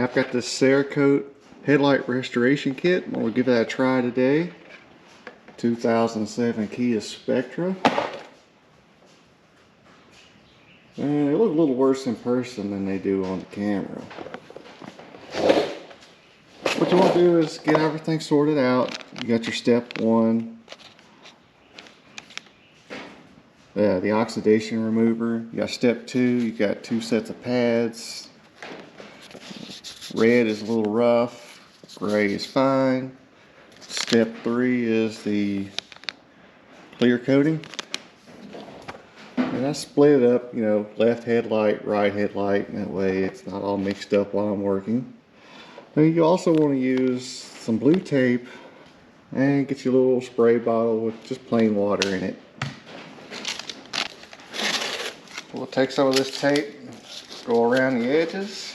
I've got this Cerakote headlight restoration kit. I'm going to give that a try today. 2007 Kia Spectra. And they look a little worse in person than they do on the camera. What you want to do is get everything sorted out. You got your step one. The oxidation remover. You got step two. You got 2 sets of pads. Red is a little rough. Gray is fine. Step 3 is the clear coating. And I split it up, you know, left headlight, right headlight, and that way it's not all mixed up while I'm working. And you also want to use some blue tape and get your little spray bottle with just plain water in it. We'll take some of this tape, go around the edges.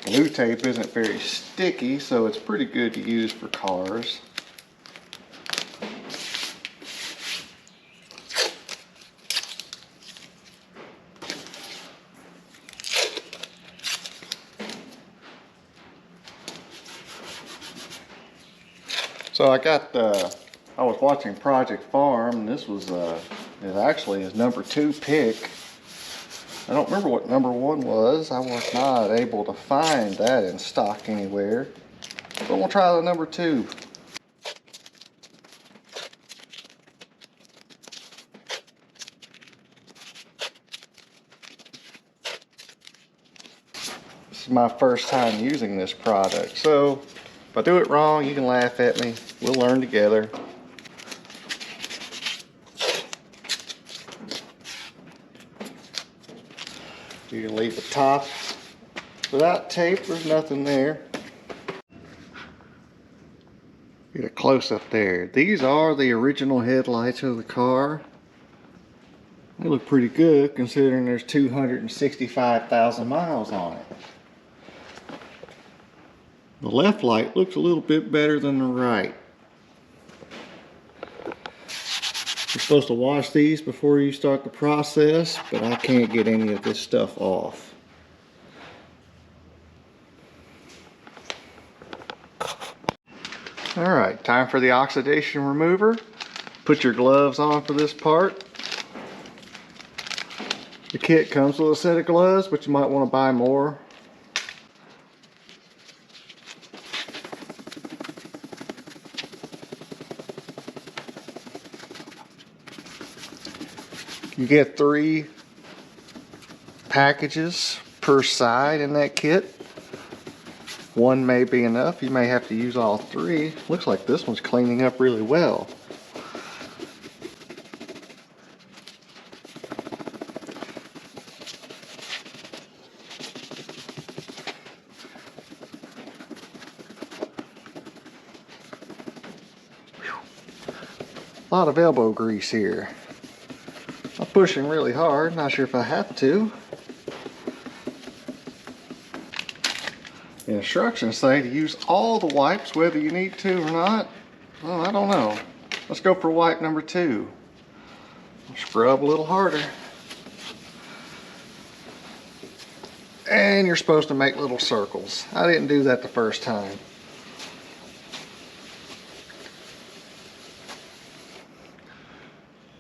Blue tape isn't very sticky, so it's pretty good to use for cars. So I was watching Project Farm, and this was is actually his number 2 pick. I don't remember what number 1 was. I was not able to find that in stock anywhere. But we'll try the number 2. This is my first time using this product, so if I do it wrong, you can laugh at me. We'll learn together. You can leave the top without tape, there's nothing there. Get a close up there. These are the original headlights of the car. They look pretty good considering there's 265,000 miles on it. The left light looks a little bit better than the right. You're supposed to wash these before you start the process, but I can't get any of this stuff off. Alright, time for the oxidation remover. Put your gloves on for this part. The kit comes with a set of gloves, but you might want to buy more. You get 3 packages per side in that kit. 1 may be enough. You may have to use all 3. Looks like this one's cleaning up really well. A lot of elbow grease here. I'm pushing really hard, not sure if I have to. The instructions say to use all the wipes, whether you need to or not. Well, I don't know. Let's go for wipe number 2. Scrub a little harder. And you're supposed to make little circles. I didn't do that the first time.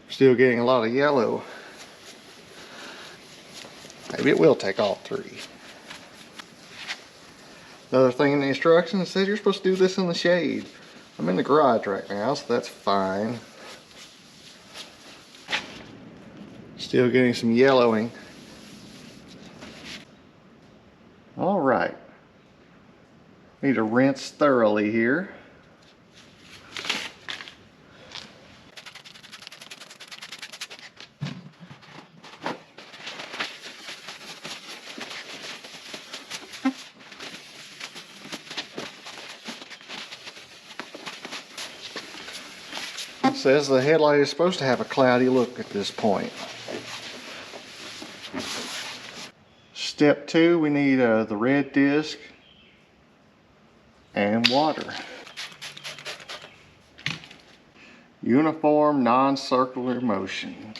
Still getting a lot of yellow. Maybe it will take all 3. Another thing in the instructions says you're supposed to do this in the shade. I'm in the garage right now, so that's fine. Still getting some yellowing. All right. Need to rinse thoroughly here. It says the headlight is supposed to have a cloudy look at this point. Step 2, we need the red disc and water. Uniform non-circular motion.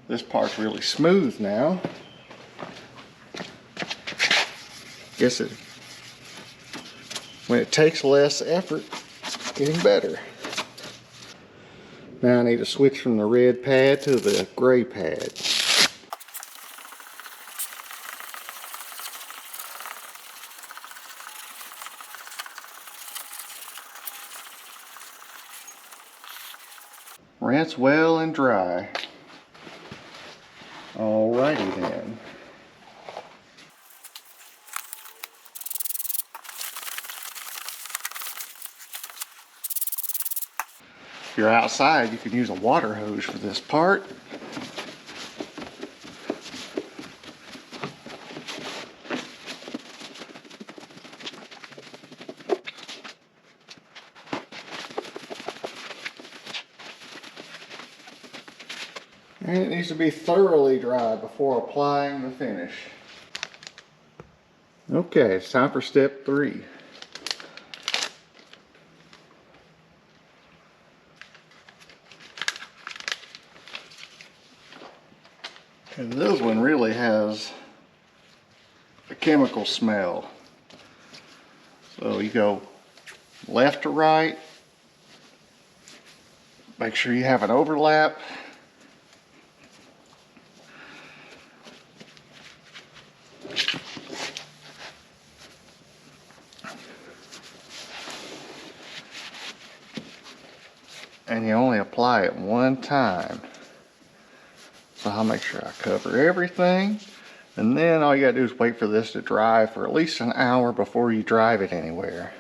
This part's really smooth now. Guess it, when it takes less effort, it's getting better. Now I need to switch from the red pad to the gray pad. Rinse well and dry. Alrighty then. If you're outside, you can use a water hose for this part. And it needs to be thoroughly dry before applying the finish. Okay, it's time for step 3. And this one really has a chemical smell. So you go left to right, make sure you have an overlap. And you only apply it one time. So I'll make sure I cover everything. And then all you gotta do is wait for this to dry for at least an hour before you drive it anywhere.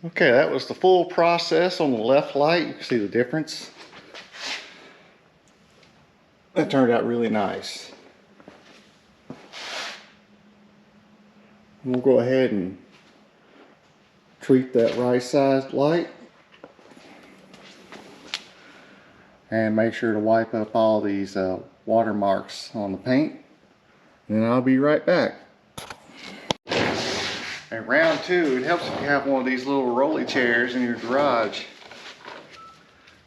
Okay, that was the full process on the left light. You can see the difference. That turned out really nice. We'll go ahead and treat that right side light. And make sure to wipe up all these watermarks on the paint. And I'll be right back. And round 2, it helps if you have one of these little rolly chairs in your garage.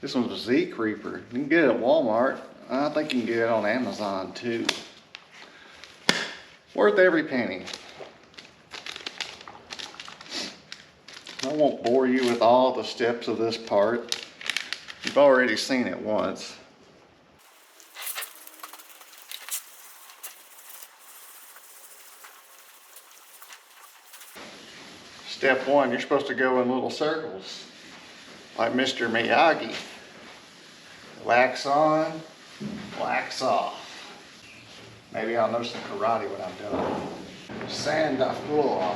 This one's a Z Creeper. You can get it at Walmart. I think you can get it on Amazon too. Worth every penny. I won't bore you with all the steps of this part. You've already seen it once. Step 1, you're supposed to go in little circles, like Mr. Miyagi. Wax on, wax off. Maybe I'll know some karate when I'm done. Sand the floor.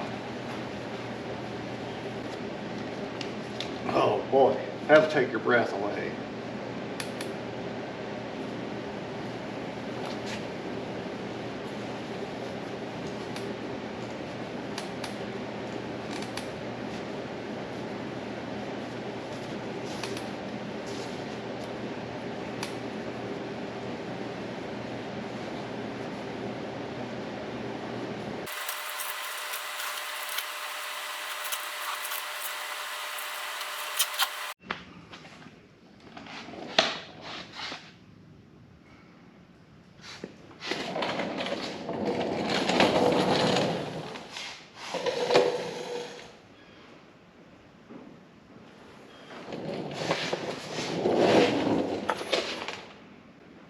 Oh boy, that'll take your breath away.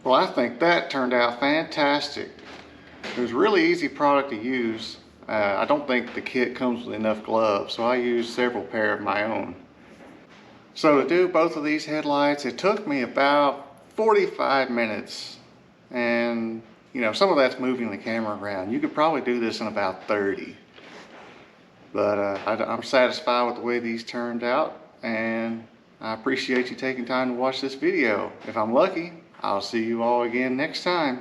Well, I think that turned out fantastic. It was a really easy product to use. I don't think the kit comes with enough gloves, so I used several pair of my own. So to do both of these headlights, it took me about 45 minutes. And you know, some of that's moving the camera around. You could probably do this in about 30. But I'm satisfied with the way these turned out, and I appreciate you taking time to watch this video. If I'm lucky, I'll see you all again next time.